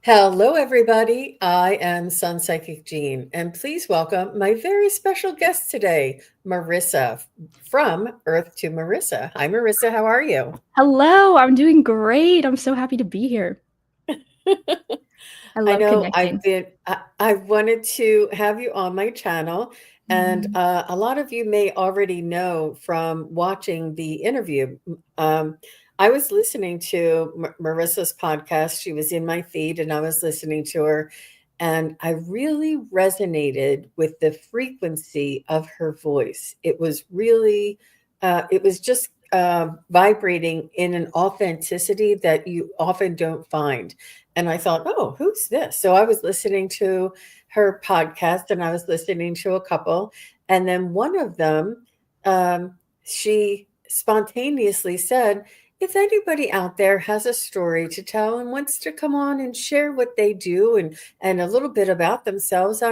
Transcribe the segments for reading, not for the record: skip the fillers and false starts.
Hello, everybody. I am Sun Psychic Jean, and please welcome my very special guest today, Marissa from Earth to Marissa. Hi, Marissa. How are you? Hello, I'm doing great. I'm so happy to be here. I I love know I've connecting. been, I wanted to have you on my channel, and Mhm. a lot of you may already know from watching the interview. Um, I was listening to Marissa's podcast. She was in my feed, and I was listening to her, and I really resonated with the frequency of her voice. It was really, it was just vibrating in an authenticity that you often don't find. And I thought, oh, who's this? So I was listening to her podcast and I was listening to a couple. And then one of them, she spontaneously said, if anybody out there has a story to tell and wants to come on and share what they do and a little bit about themselves,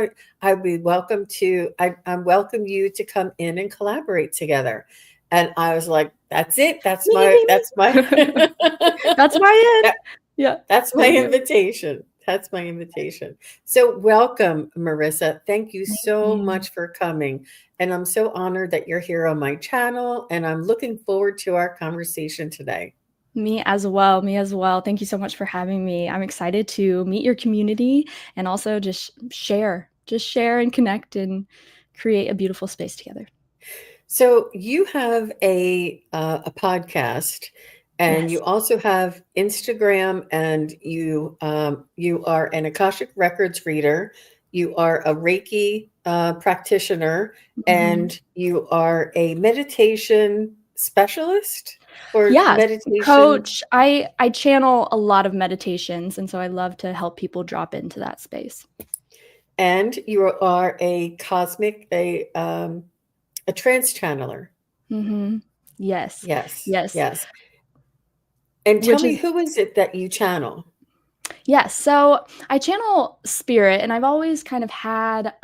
I'd be welcome to, I welcome you to come in and collaborate together. And I was like, that's it. That's Me, my, me, that's my, me. That's my end. Yeah, that's my thank you. invitation. That's my invitation. So, welcome, Marissa. Thank you Thank so you. much for coming. And I'm so honored that you're here on my channel. And I'm looking forward to our conversation today. Me as well. Me as well. Thank you so much for having me. I'm excited to meet your community and also just share and connect and create a beautiful space together. So, you have a podcast, and you Yes. also have Instagram, and you are an Akashic Records reader. You are a Reiki practitioner, Mhm. and you are a meditation specialist or Yes, meditation, coach. I channel a lot of meditations, and so I love to help people drop into that space. and you are a trance channeler. Mhm. Yes. Yes, Yes. yes. And tell Which me, is who is it that you channel? yes. So I channel spirit, and I've always kind of had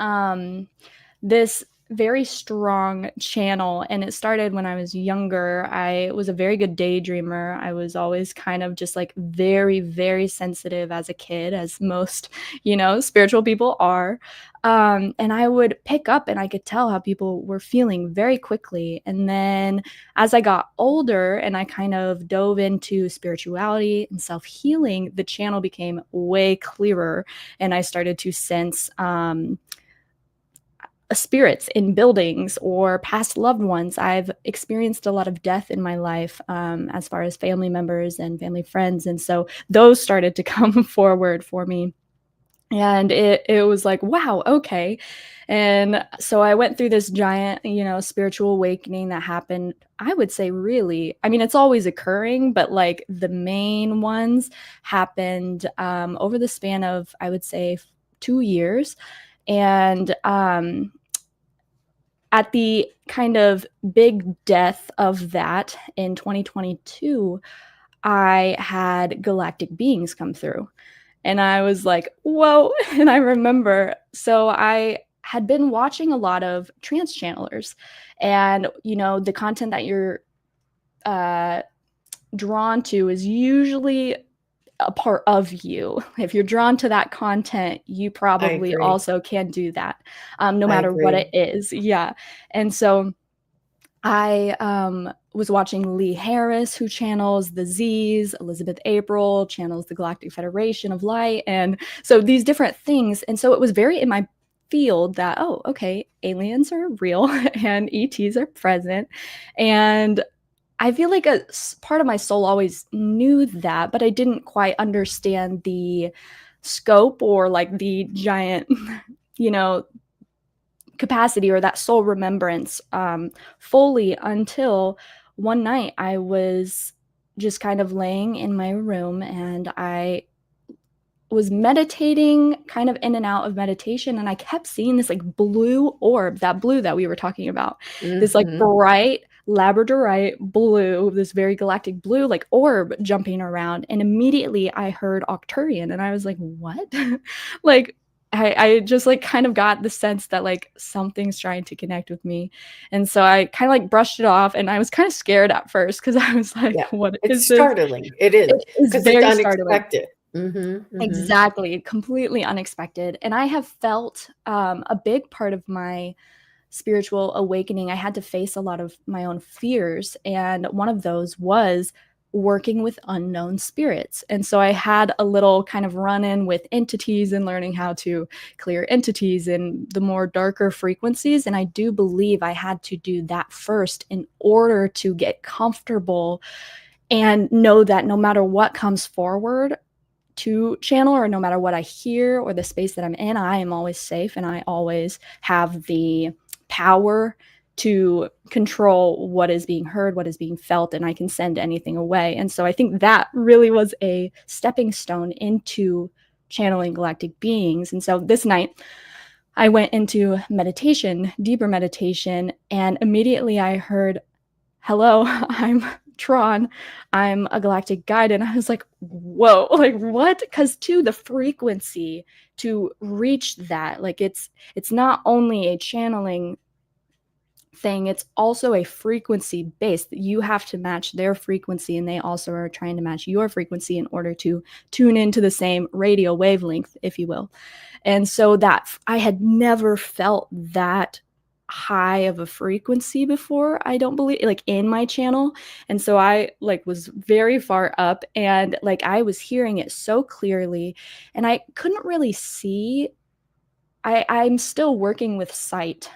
this very strong channel, and it started when I was younger. I was a very good daydreamer. I was always kind of just like very, very sensitive as a kid, as most, spiritual people are. And I would pick up and I could tell how people were feeling very quickly. And then as I got older and I kind of dove into spirituality and self healing, the channel became way clearer. And I started to sense spirits in buildings or past loved ones. I've experienced a lot of death in my life, as far as family members and family friends. And so those started to come forward for me. And it was like, wow, okay. And so I went through this giant, spiritual awakening that happened, I would say, really. I mean, it's always occurring, but like the main ones happened over the span of, I would say, 2 years. And at the kind of big death of that in 2022, I had galactic beings come through. And I was like, whoa. And I remember, so I had been watching a lot of trance channelers, and, the content that you're uh, drawn to is usually a part of you. If you're drawn to that content, you I probably agree. also can do that, no I matter what agree. it is. Yeah. And so I was watching Lee Harris, who channels the Z's, Elizabeth April channels the Galactic Federation of Light. And so these different things. And so it was very in my field that, oh, okay, aliens are real and ETs are present. And I feel like a part of my soul always knew that, but I didn't quite understand the scope or like the giant, you know, capacity or that soul remembrance fully until one night I was just kind of laying in my room and I was meditating kind of in and out of meditation, and I kept seeing this like blue orb, that blue that we were talking about, this like Hmm. bright labradorite blue, this very galactic blue like orb jumping around. And immediately I heard Octurian and I was like, what? Like I just like kind of got the sense that like something's trying to connect with me. And so I kind of like brushed it off, and I was kind of scared at first because I was like, Yeah, what it's is this? startling. It is It is because it's very startling. unexpected. Mhm, mhm. Exactly, completely unexpected. And I have felt a big part of my spiritual awakening. I had to face a lot of my own fears. And one of those was working with unknown spirits. And so I had a little kind of run in with entities and learning how to clear entities and the more darker frequencies. And I do believe I had to do that first in order to get comfortable and know that no matter what comes forward to channel, or no matter what I hear or the space that I'm in, I am always safe and I always have the power to control what is being heard, what is being felt, and I can send anything away. And so I think that really was a stepping stone into channeling galactic beings. And so this night, I went into meditation, deeper meditation, and immediately I heard, "Hello, I'm Tron. I'm a galactic guide." And I was like, whoa, like what? Because to the frequency to reach that, like it's not only a channeling thing, it's also a frequency based. You have to match their frequency, and they also are trying to match your frequency in order to tune into the same radio wavelength, if you will. And so that I had never felt that high of a frequency before, I don't believe, like in my channel. And so I like was very far up, and like I was hearing it so clearly, and I couldn't really see. I'm still working with sight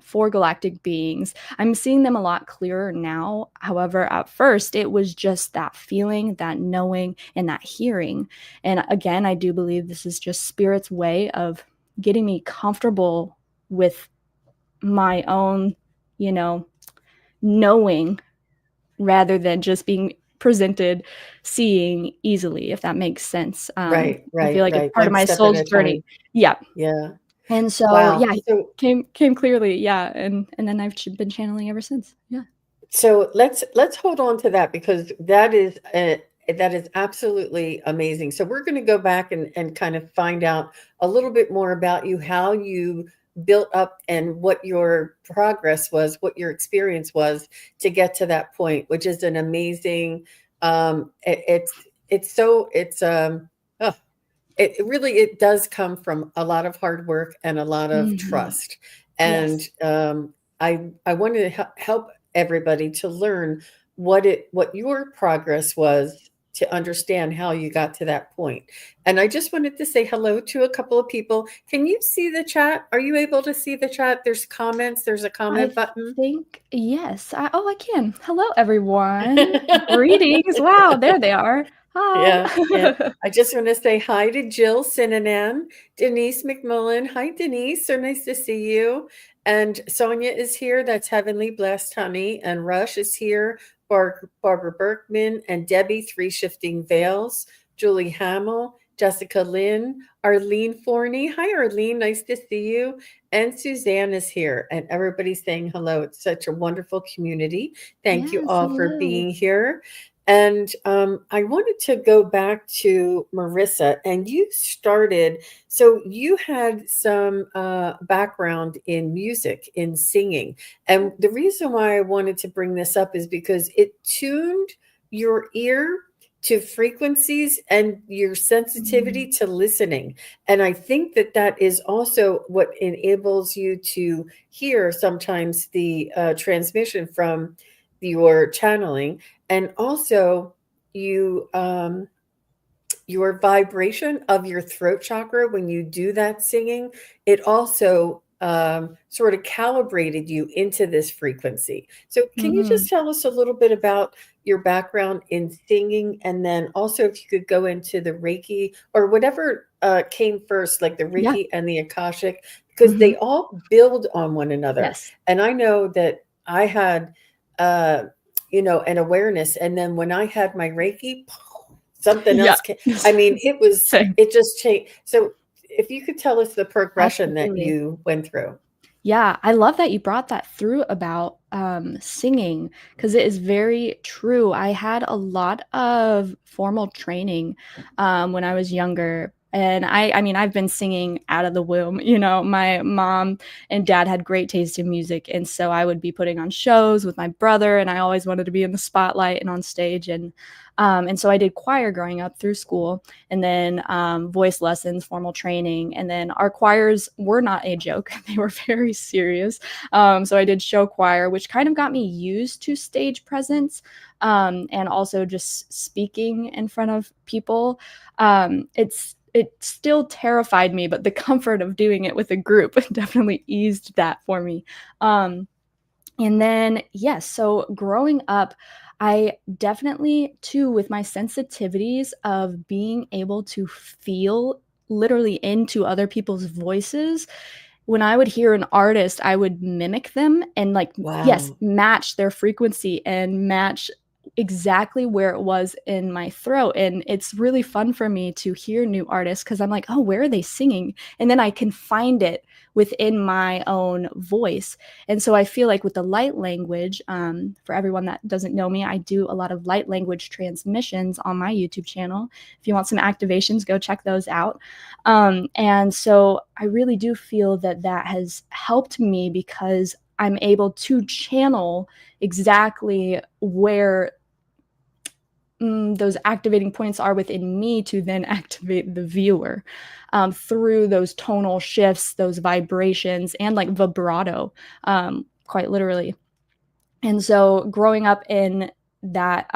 for galactic beings. I'm seeing them a lot clearer now. However, at first, it was just that feeling, that knowing, and that hearing. And again, I do believe this is just Spirit's way of getting me comfortable with my own, you know, knowing rather than just being presented seeing easily, if that makes sense. Right, I feel right, like it's right. part of One my step at soul's a journey. time. Yeah. Yeah. And so, Wow. yeah, So came clearly, yeah, and then I've been channeling ever since. Yeah. so let's hold on to that because that is absolutely amazing. So we're going to go back and kind of find out a little bit more about you, how you built up and what your progress was, what your experience was to get to that point, which is an amazing it's so it's oh, it really it does come from a lot of hard work and a lot of Mhm. trust. And Yes. I wanted to help everybody to learn what your progress was to understand how you got to that point. And I just wanted to say hello to a couple of people. Can you see the chat? Are you able to see the chat? There's comments. There's a I comment button. think yes. I can. Hello, everyone. Greetings. Wow, there they are. Hi. Yeah, yeah. I just want to say hi to Jill Sinanan, Denise McMullen. Hi, Denise. So nice to see you. And Sonia is here. That's Heavenly Blessed Honey. And Rush is here. Barbara Berkman and Debbie, Three Shifting Veils. Julie Hamill, Jessica Lynn, Arlene Forney. Hi, Arlene. Nice to see you. And Suzanne is here. And everybody's saying hello. It's such a wonderful community. Thank you Yes, all for hello. being here. And I wanted to go back to Marissa, and you started, so you had some background in music, in singing. And the reason why I wanted to bring this up is because it tuned your ear to frequencies and your sensitivity Mm, to listening. And I think that that is also what enables you to hear sometimes the transmission from your channeling, and also you your vibration of your throat chakra when you do that singing, it also sort of calibrated you into this frequency. So can you mhm. just tell us a little bit about your background in singing, and then also if you could go into the Reiki or whatever came first, like the Yeah. Reiki and the Akashic, because Mhm. they all build on one another. Yes. And I know that I had uh an awareness, and then when I had my Reiki, something Yeah. else came. I mean, Same. it just changed. So if you could tell us the progression that Absolutely. you went through. Yeah, I love that you brought that through about singing because it is very true. I had a lot of formal training when I was younger, And I mean, I've been singing out of the womb. You know, my mom and dad had great taste in music. And so I would be putting on shows with my brother, and I always wanted to be in the spotlight and on stage. And so I did choir growing up through school, and then voice lessons, formal training. And then our choirs were not a joke. They were very serious. So I did show choir, which kind of got me used to stage presence, and also just speaking in front of people. It still terrified me, but the comfort of doing it with a group definitely eased that for me. And then, yes, so growing up, I definitely, too, with my sensitivities of being able to feel literally into other people's voices, when I would hear an artist, I would mimic them and, like, yes, Wow. match their frequency and match exactly where it was in my throat. And it's really fun for me to hear new artists because I'm like, oh, where are they singing? And then I can find it within my own voice. And so I feel like with the light language, for everyone that doesn't know me, I do a lot of light language transmissions on my YouTube channel. If you want some activations, go check those out. And so I really do feel that that has helped me because I'm able to channel exactly where those activating points are within me to then activate the viewer through those tonal shifts, those vibrations, and like vibrato, quite literally. And so growing up in that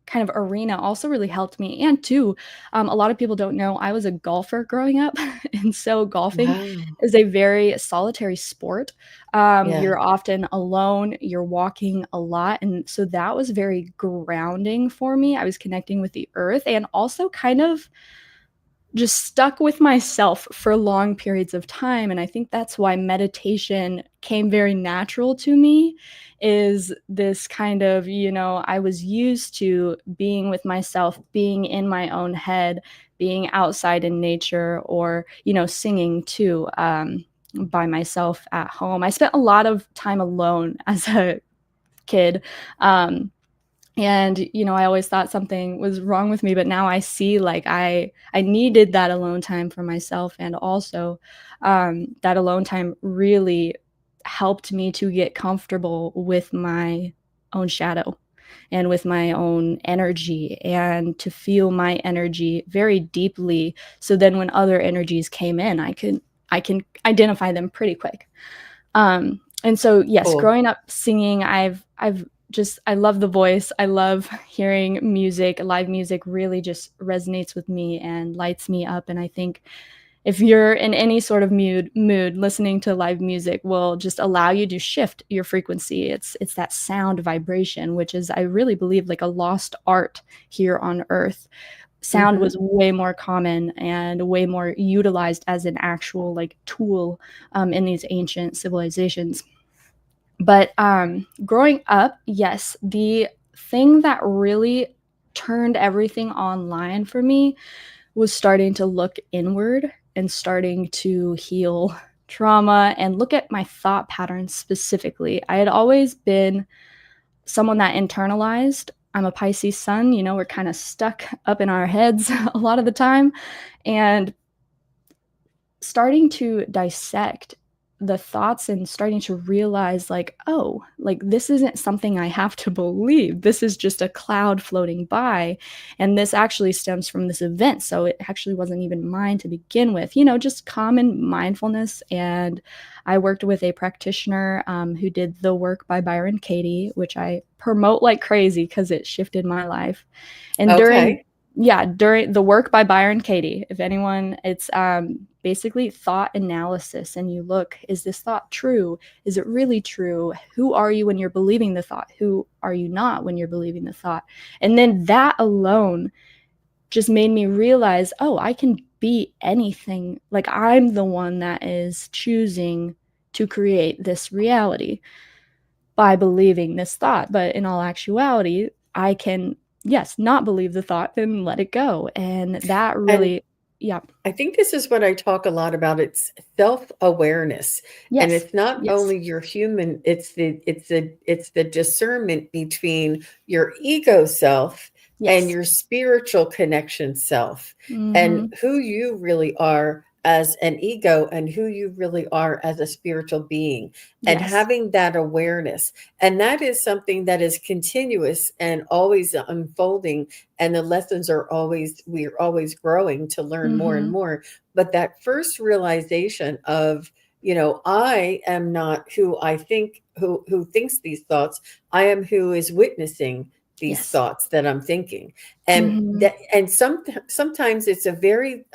kind of arena also really helped me. And two, a lot of people don't know I was a golfer growing up. And so golfing Wow. is a very solitary sport. Yeah. You're often alone, you're walking a lot. And so that was very grounding for me. I was connecting with the earth and also kind of just stuck with myself for long periods of time. And I think that's why meditation came very natural to me, is this kind of, I was used to being with myself, being in my own head, being outside in nature, or, singing too, by myself at home. I spent a lot of time alone as a kid. And I always thought something was wrong with me, but now I see, like, I needed that alone time for myself. And also that alone time really helped me to get comfortable with my own shadow and with my own energy, and to feel my energy very deeply, so then when other energies came in, I can identify them pretty quick. And so, yes, Cool. growing up singing, I love the voice. I love hearing music. Live music really just resonates with me and lights me up. And I think if you're in any sort of mood, listening to live music will just allow you to shift your frequency. It's that sound vibration, which is, I really believe, like a lost art here on Earth. Sound Hmm. was way more common and way more utilized as an actual like tool in these ancient civilizations. But growing up, yes, the thing that really turned everything online for me was starting to look inward and starting to heal trauma and look at my thought patterns specifically. I had always been someone that internalized. I'm a Pisces sun, we're kind of stuck up in our heads a lot of the time. And starting to dissect the thoughts and starting to realize, like, oh, like, this isn't something I have to believe. This is just a cloud floating by. And this actually stems from this event. So it actually wasn't even mine to begin with, just common mindfulness. And I worked with a practitioner who did The Work by Byron Katie, which I promote like crazy because it shifted my life. And Okay. during The Work by Byron Katie, if anyone, it's basically thought analysis. And you look, is this thought true? Is it really true? Who are you when you're believing the thought? Who are you not when you're believing the thought? And then that alone just made me realize, oh, I can be anything. Like, I'm the one that is choosing to create this reality by believing this thought. But in all actuality, I can, yes, not believe the thought, then let it go. And that And really, yeah, I think this is what I talk a lot about. It's self-awareness. And yes, it's not yes, only your human, it's the discernment between your ego self and Yes. your spiritual connection self, and Mhm. who you really are as an ego and who you really are as a spiritual being, and Yes. having that awareness. And that is something that is continuous and always unfolding. And the lessons are always, we're always growing to learn more and Mhm. more. But that first realization of, I am not who I think, who thinks these thoughts. I am who is witnessing these Yes. thoughts that I'm thinking. And Mhm. that, and sometimes it's a very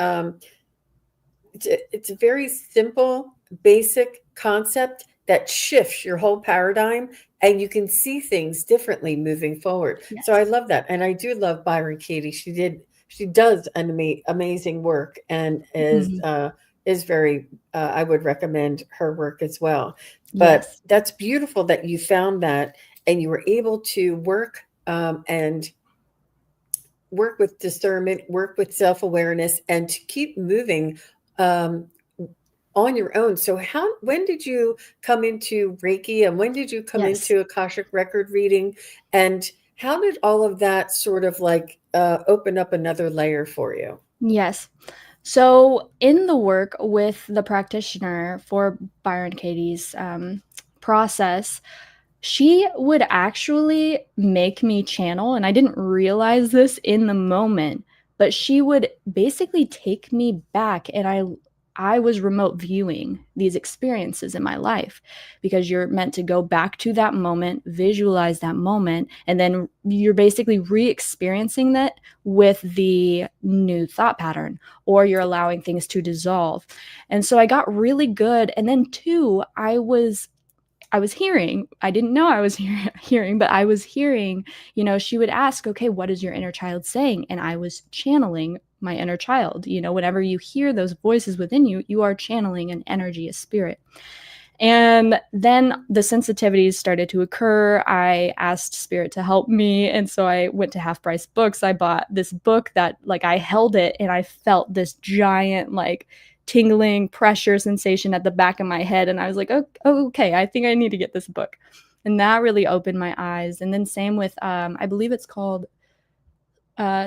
it's a very simple, basic concept that shifts your whole paradigm, and you can see things differently moving forward. So Yes. I love that. And I do love Byron Katie. She does an amazing work, and Mhm. is very, I would recommend her work as well. But Yes. that's beautiful that you found that, and you were able to work, and work with discernment, work with self-awareness, and to keep moving, um, on your own. So when did you come into Reiki, and when did you come Yes. into Akashic record reading? And how did all of that sort of like open up another layer for you? Yes. So, in the work with the practitioner for Byron Katie's process, she would actually make me channel, and I didn't realize this in the moment, but she would basically take me back, and I was remote viewing these experiences in my life because you're meant to go back to that moment, visualize that moment, and then you're basically re-experiencing that with the new thought pattern, or you're allowing things to dissolve. And so I got really good. And then two, I was hearing, I didn't know I was hearing, but I was hearing, she would ask, okay, what is your inner child saying? And I was channeling my inner child. Whenever you hear those voices within you, you are channeling an energy, a spirit. And then the sensitivities started to occur. I asked Spirit to help me. And so I went to Half Price Books. I bought this book that, like, I held it and I felt this giant, like, tingling pressure sensation at the back of my head. And I was like, oh, okay, I think I need to get this book. And that really opened my eyes. And then, same with, I believe it's called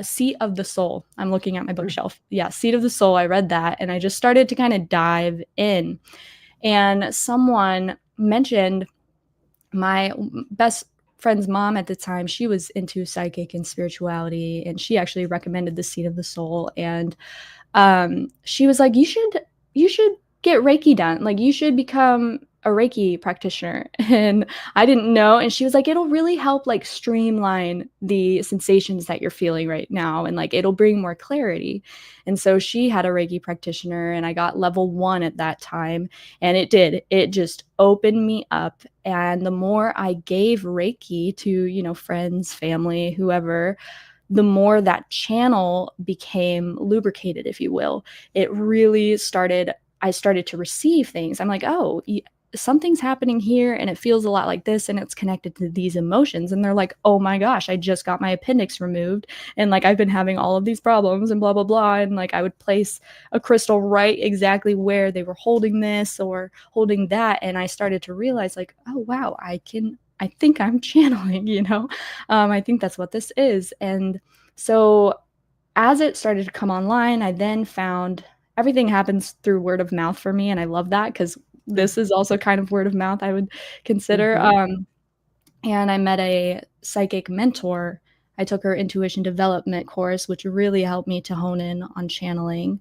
Seat of the Soul. I'm looking at my bookshelf. Yeah, Seat of the Soul. I read that and I just started to kind of dive in. And someone mentioned my best friend's mom at the time. She was into psychic and spirituality, and she actually recommended the Seat of the Soul. And she was like, you should get Reiki done. Like, you should become a Reiki practitioner. And I didn't know. And she was like, it'll really help, like, streamline the sensations that you're feeling right now, and, like, it'll bring more clarity. And so she had a Reiki practitioner, and I got level 1 at that time. And it just opened me up. And the more I gave Reiki to, friends, family, whoever, the more that channel became lubricated, if you will. It really started, I started to receive things. I'm like, oh, something's happening here and it feels a lot like this and it's connected to these emotions. And they're like, oh my gosh, I just got my appendix removed and, like, I've been having all of these problems and blah, blah, blah. And, like, I would place a crystal right exactly where they were holding this or holding that. And I started to realize, like, oh wow, I think I'm channeling, I think that's what this is. And so as it started to come online, I then found everything happens through word of mouth for me. And I love that because this is also kind of word of mouth, I would consider. Mm-hmm. And I met a psychic mentor. I took her intuition development course, which really helped me to hone in on channeling.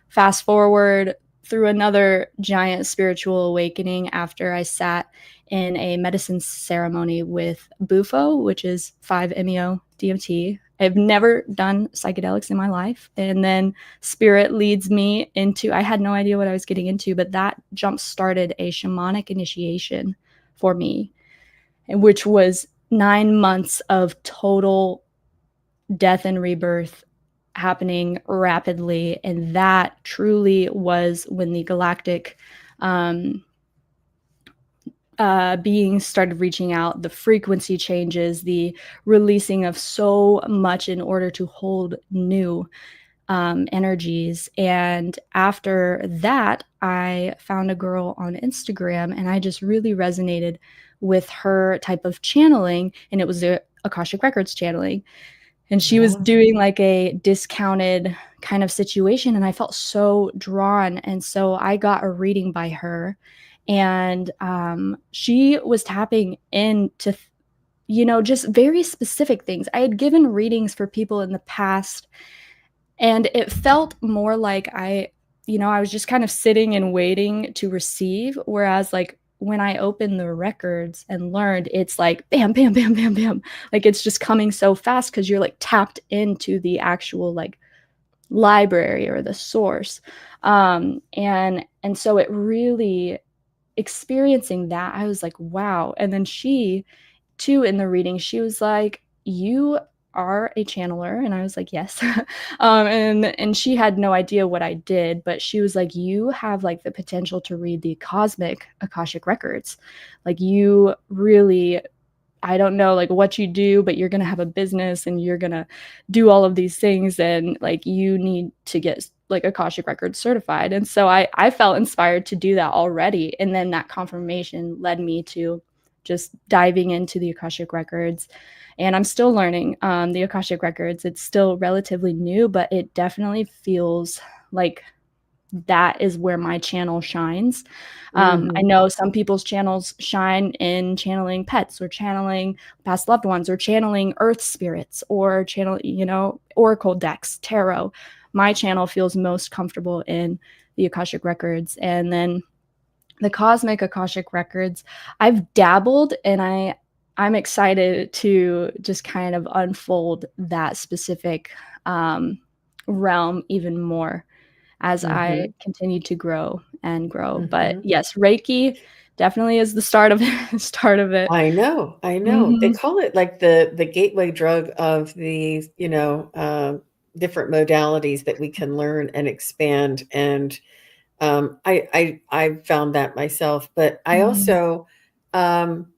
Fast forward through another giant spiritual awakening after I sat in a medicine ceremony with Bufo, which is 5-MeO DMT. I've never done psychedelics in my life. And then Spirit leads me into, I had no idea what I was getting into, but that jump started a shamanic initiation for me, which was 9 months of total death and rebirth happening rapidly. And that truly was when the galactic beings started reaching out, the frequency changes, the releasing of so much in order to hold new energies. And after that, I found a girl on Instagram and I just really resonated with her type of channeling. And it was the Akashic Records channeling. And she was Wow. doing like a discounted kind of situation, and I felt so drawn. And so I got a reading by her, and she was tapping into, just very specific things. I had given readings for people in the past, and it felt more like I was just kind of sitting and waiting to receive. Whereas like when I opened the records and learned, it's like bam, bam, bam, bam, bam. Like it's just coming so fast because you're like tapped into the actual like library or the source. And so it really, experiencing that, I was like, wow. And then she too, in the reading, she was like, you are a channeler. And I was like, yes. And she had no idea what I did, but she was like, you have like the potential to read the cosmic Akashic records. Like you really, I don't know like what you do, but you're going to have a business and you're going to do all of these things. And like, you need to get like Akashic Records certified. And so I felt inspired to do that already. And then that confirmation led me to just diving into the Akashic Records. And I'm still learning the Akashic Records. It's still relatively new, but it definitely feels like that is where my channel shines. I know some people's channels shine in channeling pets or channeling past loved ones or channeling earth spirits or oracle decks, tarot. My channel feels most comfortable in the Akashic Records. And then the cosmic Akashic Records, I've dabbled, and I'm excited to just kind of unfold that specific realm even more as I continue to grow and grow. But yes, Reiki definitely is the start of it. Start of it. I know, I know. They call it like the gateway drug of the, different modalities that we can learn and expand. And I found that myself, but I Mhm. also, um,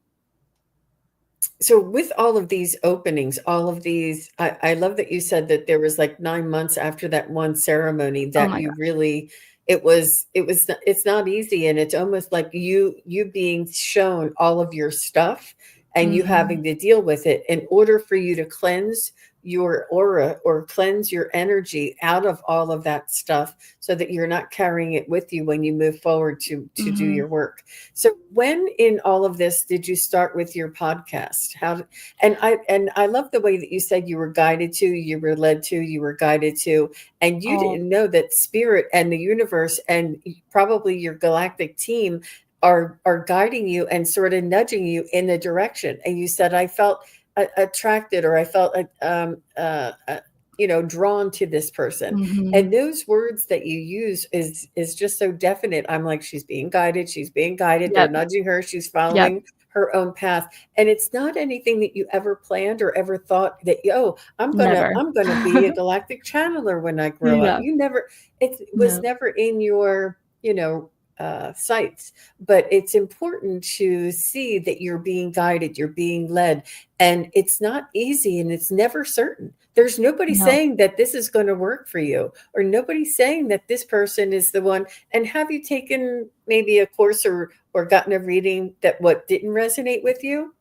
so with all of these openings, all of these, I love that you said that there was like 9 months after that one ceremony Oh that my you gosh. really, it's not easy. And it's almost like you being shown all of your stuff and you Mhm. having to deal with it in order for you to cleanse your aura or cleanse your energy out of all of that stuff so that you're not carrying it with you when you move forward to do Mhm. your work. So when in all of this did you start with your podcast? And I love the way that you said you were guided to, you were led to, you were guided to, and you All didn't know that spirit and the universe and probably your galactic team are guiding you and sort of nudging you in the direction. And you said, I felt attracted, or I felt drawn to this person. Mhm. And those words that you use is just so definite. I'm like, she's being guided, she's being guided, they're Yep. nudging her, she's Yep. following her own path. And it's not anything that you ever planned or ever thought that, oh, Never. I'm gonna be a galactic channeler when I grow up. Yeah. You never, it was No. never in your, sights. But it's important to see that you're being guided, you're being led, and it's not easy and it's never certain. There's nobody No. saying that this is going to work for you, or nobody saying that this person is the one. And have you taken maybe a course or gotten a reading that what didn't resonate with you?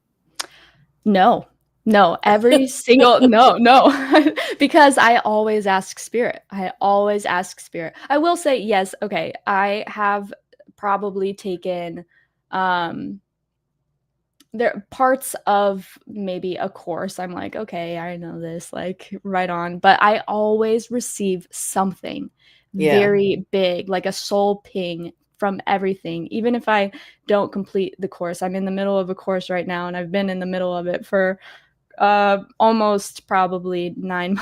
No. No, every single no. Because I always ask spirit. I always ask spirit. I will say, yes, okay, I have probably taken, there parts of maybe a course, I'm like, "Okay, I know this, like, right on," but I always receive something Yeah. very big, like a soul ping from everything, even if I don't complete the course. I'm in the middle of a course right now, and I've been in the middle of it for almost probably 9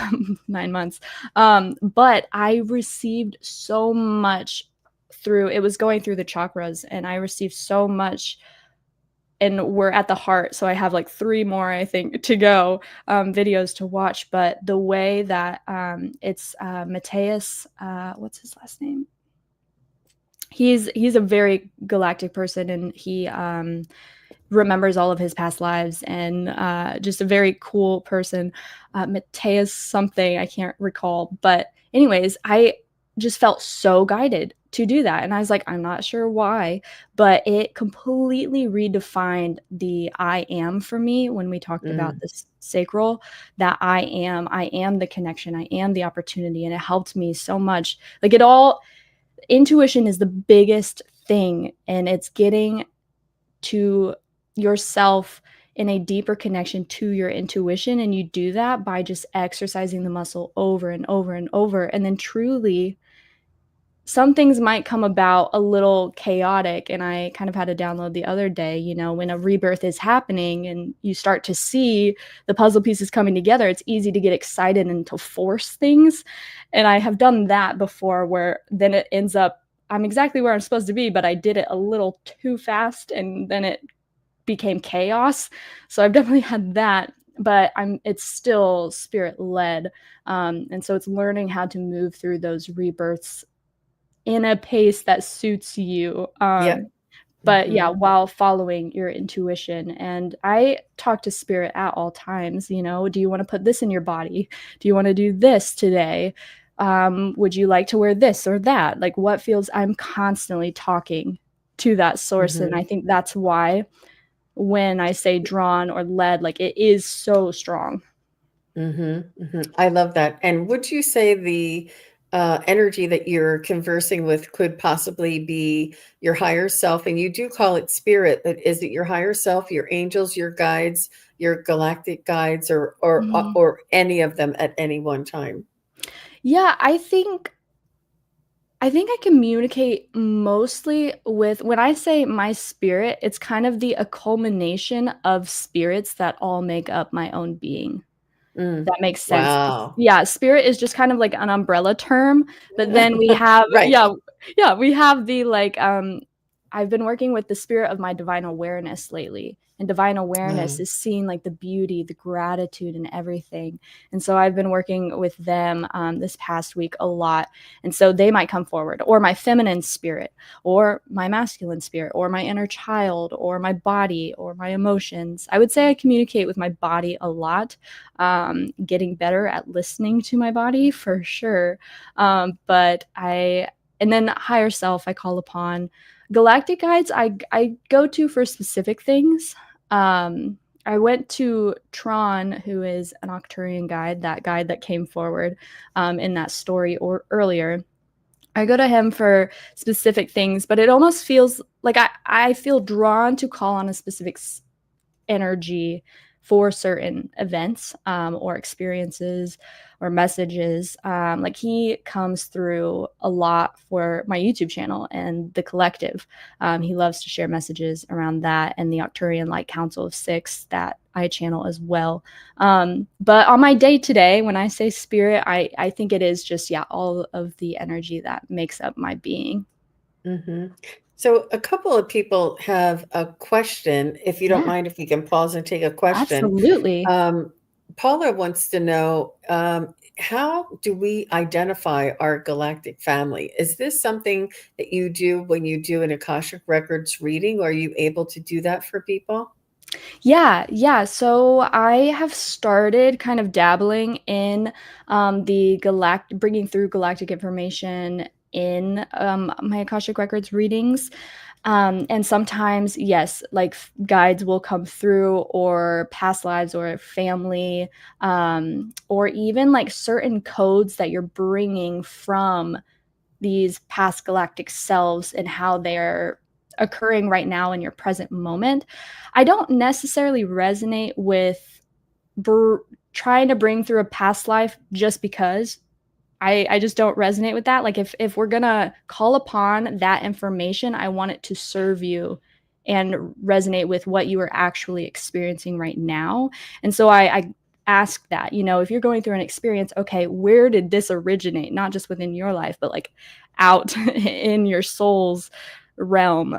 months. But I received so much through it was going through the chakras, and I received so much, and we're at the heart. So I have like 3 more, I think, to go, videos to watch. But the way that it's Mateus, what's his last name? He's a very galactic person, and he remembers all of his past lives, and just a very cool person. Mateus something, I can't recall. But anyways, I just felt so guided to do that. And I was like, I'm not sure why, but it completely redefined the I am for me when we talked about this sacral, that I am the connection, I am the opportunity. And it helped me so much. Like intuition is the biggest thing, and it's getting to yourself in a deeper connection to your intuition. And you do that by just exercising the muscle over and over and over. And then truly, some things might come about a little chaotic. And I kind of had a download the other day, you know, when a rebirth is happening and you start to see the puzzle pieces coming together, it's easy to get excited and to force things. And I have done that before, where then it ends up, I'm exactly where I'm supposed to be, but I did it a little too fast, and then it became chaos. So I've definitely had that, but it's still spirit led. And so it's learning how to move through those rebirths in a pace that suits you. Yeah. But yeah, while following your intuition. And I talk to spirit at all times, you know, do you want to put this in your body? Do you want to do this today? Would you like to wear this or that? Like, what feels, I'm constantly talking to that source. And I think that's why when I say drawn or led, like, it is so strong. I love that. And would you say the energy that you're conversing with could possibly be your higher self? And you do call it spirit, but is it your higher self, your angels, your guides, your galactic guides, or any of them at any one time? Yeah, I think I communicate mostly with, when I say my spirit, it's kind of the culmination of spirits that all make up my own being. That makes sense. Wow. Yeah, spirit is just kind of like an umbrella term, but then we have, Right. we have the, like, I've been working with the spirit of my divine awareness lately. And divine awareness is seeing like the beauty, the gratitude, and everything. And so I've been working with them this past week a lot. And so they might come forward, or my feminine spirit, or my masculine spirit, or my inner child, or my body, or my emotions. I would say I communicate with my body a lot, getting better at listening to my body for sure. And then higher self, I call upon. Galactic guides, I go to for specific things. I went to Tron, who is an Octurian guide, that guide that came forward in that story or earlier. I go to him for specific things, but it almost feels like I feel drawn to call on a specific energy for certain events or experiences or messages. Like, he comes through a lot for my YouTube channel and the collective. He loves to share messages around that, and the Octurian Light Council of Six that I channel as well. But on my day to day, when I say spirit, I think it is just, all of the energy that makes up my being. So a couple of people have a question, if you don't Yeah, mind, if we can pause and take a question. absolutely. Um, Paula wants to know, how do we identify our galactic family? Is this something that you do when you do an Akashic Records reading? Are you able to do that for people? Yeah. So I have started kind of dabbling in the bringing through galactic information in my Akashic Records readings. And sometimes, yes, like guides will come through, or past lives, or family, or even like certain codes that you're bringing from these past galactic selves and how they're occurring right now in your present moment. I don't necessarily resonate with trying to bring through a past life just because. I just don't resonate with that. Like, if we're gonna call upon that information, I want it to serve you and resonate with what you are actually experiencing right now. And so I ask that, if you're going through an experience, okay, where did this originate? Not just within your life, but like out in your soul's realm,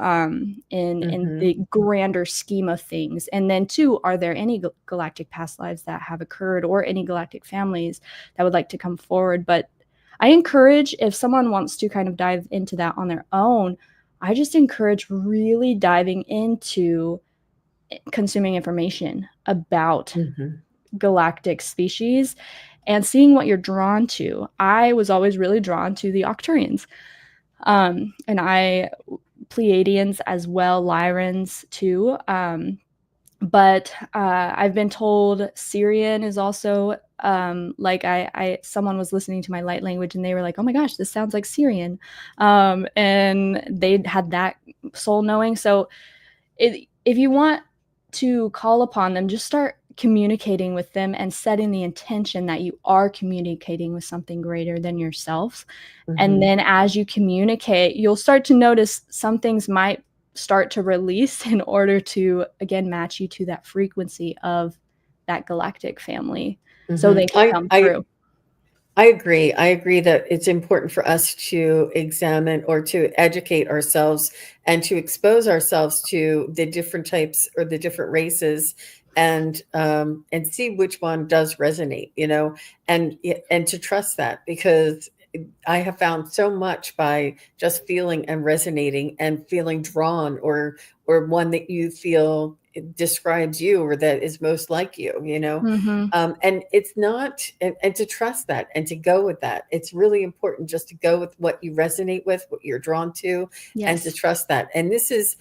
in Hmm. the grander scheme of things. And then two, are there any galactic past lives that have occurred, or any galactic families that would like to come forward? But I encourage, if someone wants to kind of dive into that on their own, I just encourage really diving into consuming information about Hmm. galactic species and seeing what you're drawn to. I was always really drawn to the Octurians. And I Pleiadians as well, Lyrans too. But I've been told Syrian is also like someone was listening to my light language and they were like, oh my gosh, this sounds like Syrian. And they had that soul knowing. So if you want to call upon them, just start communicating with them and setting the intention that you are communicating with something greater than yourself. And then as you communicate, you'll start to notice some things might start to release in order to, again, match you to that frequency of that galactic family. So they can come through. I agree. I agree that it's important for us to examine or to educate ourselves and to expose ourselves to the different types or the different races and see which one does resonate, and to trust that, because I have found so much by just feeling and resonating and feeling drawn, or one that you feel describes you or that is most like you, and it's not, and to trust that and to go with that. It's really important just to go with what you resonate with, what you're drawn to, and to trust that. And this is,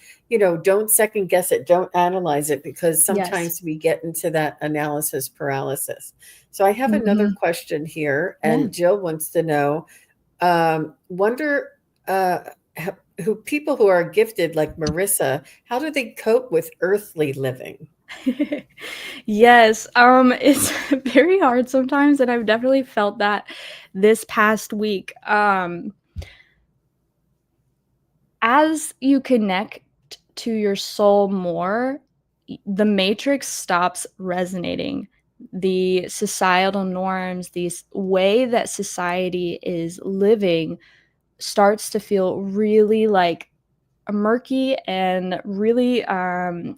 don't second guess it, don't analyze it, because sometimes we get into that analysis paralysis. So I have another question here, and Jill wants to know, wonder who people who are gifted like Marissa, how do they cope with earthly living? Yes, it's very hard sometimes, and I've definitely felt that this past week. As you connect to your soul more, the matrix stops resonating. The societal norms, the way that society is living, starts to feel really like murky and really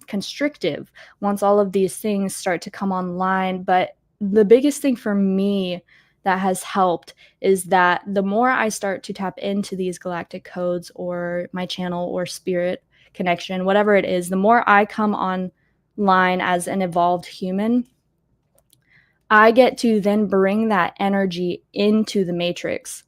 constrictive once all of these things start to come online. But the biggest thing for me that has helped is that the more I start to tap into these galactic codes or my channel or spirit connection, whatever it is, the more I come online as an evolved human, I get to then bring that energy into the matrix.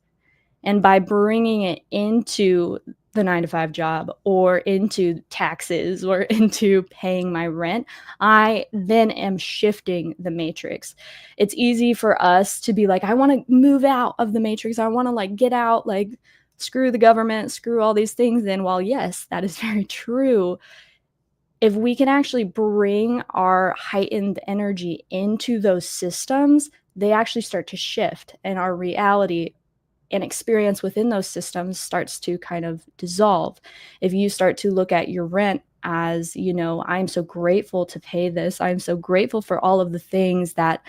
And by bringing it into the 9-to-5 job or into taxes or into paying my rent, I then am shifting the matrix. It's easy for us to be like, I want to move out of the matrix. I want to like get out, like screw the government, screw all these things. And while yes, that is very true, if we can actually bring our heightened energy into those systems, they actually start to shift, and our reality and experience within those systems starts to kind of dissolve. If you start to look at your rent as, I'm so grateful to pay this, I'm so grateful for all of the things that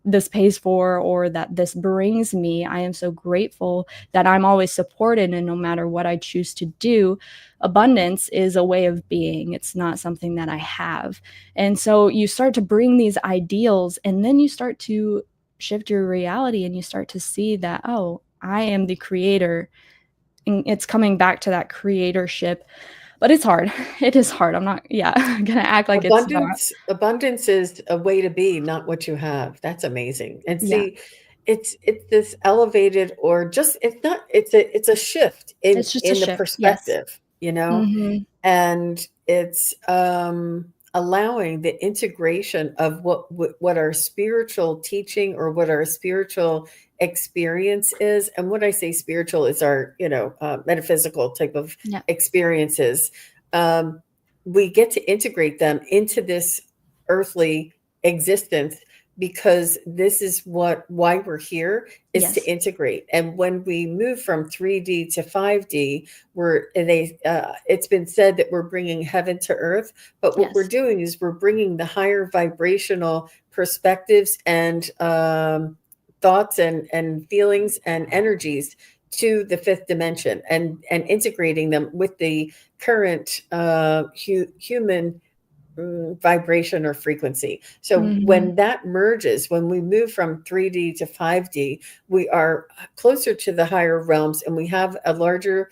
this pays for or that this brings me, I am so grateful that I'm always supported, and no matter what I choose to do, abundance is a way of being. It's not something that I have. And so you start to bring these ideals, and then you start to shift your reality, and you start to see that, oh, I am the creator. And it's coming back to that creatorship. But it's hard. It is hard. I'm not gonna act like it's not. Abundance is a way to be, not what you have. That's amazing. And Yeah. see, it's this elevated, or just, it's a shift It's just a in the shift. Yes. perspective, and it's allowing the integration of what our spiritual teaching or what our spiritual experience is. And when I say spiritual, is our metaphysical type of experiences. We get to integrate them into this earthly existence, because this is why we're here, is to integrate. And when we move from 3D to 5D, it's been said that we're bringing heaven to earth, but what we're doing is we're bringing the higher vibrational perspectives and thoughts and feelings and energies to the fifth dimension, and integrating them with the current human vibration or frequency. So when that merges, when we move from 3D to 5D, we are closer to the higher realms, and we have a larger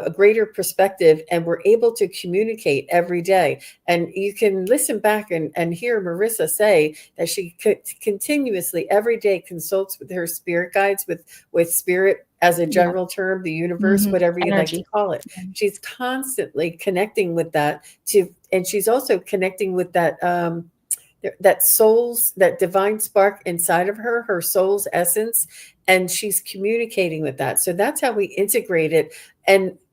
a greater perspective, and we're able to communicate every day. And you can listen back and hear Marissa say that she continuously every day consults with her spirit guides, with spirit as a Yeah. general term, the universe, whatever you'd like to Energy. call it. Yeah. She's constantly connecting with that and she's also connecting with that soul's, that divine spark inside of her, her soul's essence, and she's communicating with that. So that's how we integrate it.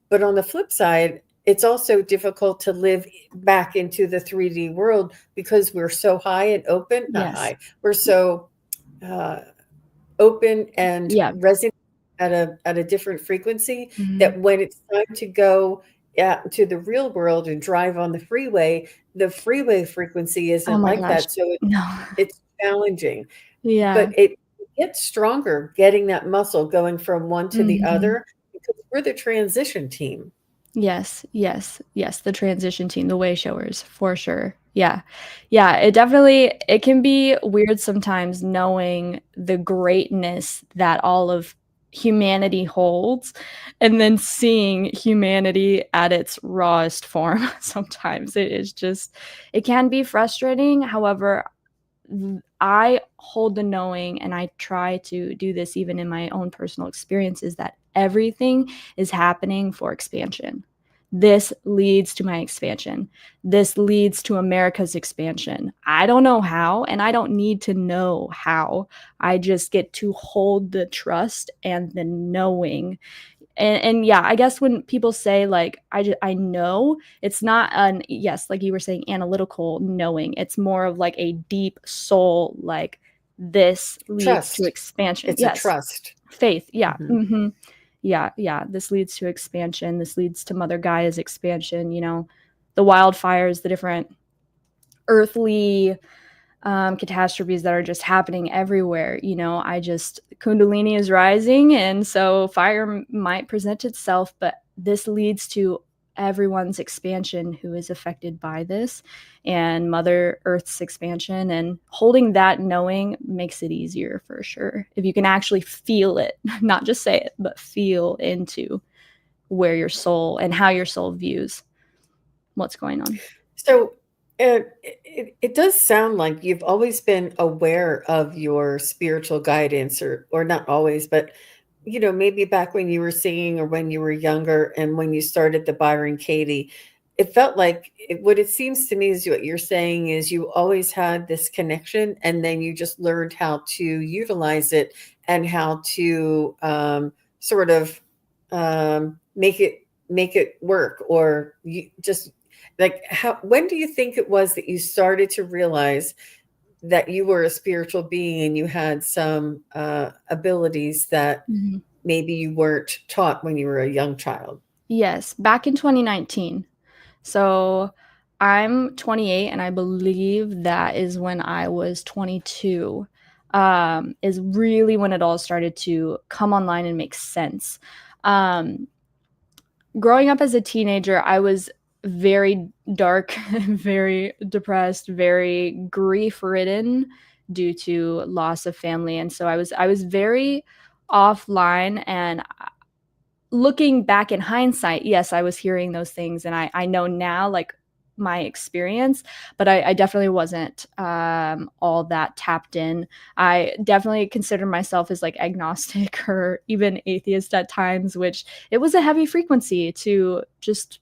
But on the flip side, it's also difficult to live back into the 3D world because we're so high and open, not Yes. high, we're so uh, open and Yeah. resonate at a different frequency, Mhm. that when it's time to go to the real world and drive on the freeway frequency Oh isn't my like gosh. that. So No. it's challenging, Yeah. but it gets stronger getting that muscle going from one to the Mhm. other because we're the transition team. Yes, yes, yes, the transition team, the way showers, for sure. Yeah. Yeah, it can be weird sometimes knowing the greatness that all of humanity holds, and then seeing humanity at its rawest form. Sometimes it is just it can be frustrating. However, I hold the knowing, and I try to do this even in my own personal experiences, that everything is happening for expansion. This leads to my expansion. This leads to America's expansion. I don't know how, and I don't need to know how. I just get to hold the trust and the knowing. And yeah, I guess when people say like I know, it's not an, yes, like you were saying, analytical knowing. It's more of like a deep soul, like this leads to Trust. expansion. It's a Yes, trust. faith. Yeah. Mhm. Yeah, yeah, this leads to expansion. This leads to Mother Gaia's expansion. The wildfires, the different earthly catastrophes that are just happening everywhere. Kundalini is rising, and so fire might present itself, but this leads to everyone's expansion who is affected by this, and Mother Earth's expansion. And holding that knowing makes it easier for sure. If you can actually feel it, not just say it, but feel into where your soul and how your soul views what's going on. So it does sound like you've always been aware of your spiritual guidance, or not always, but maybe back when you were singing or when you were younger and when you started the Byron Katie, it felt like what it seems to me is what you're saying is you always had this connection and then you just learned how to utilize it and how to sort of make it work, or you just like how when do you think it was that you started to realize that you were a spiritual being and you had some abilities that Mhm. maybe you weren't taught when you were a young child? Yes, back in 2019. So I'm 28, and I believe that is when I was 22, is really when it all started to come online and make sense. Um, Growing up as a teenager, I was very dark, very depressed, very grief ridden due to loss of family. And so I was very offline. And looking back in hindsight, yes, I was hearing those things, and I know now, like, my experience, but I definitely wasn't all that tapped in. I definitely consider myself as like agnostic or even atheist at times, which it was a heavy frequency to just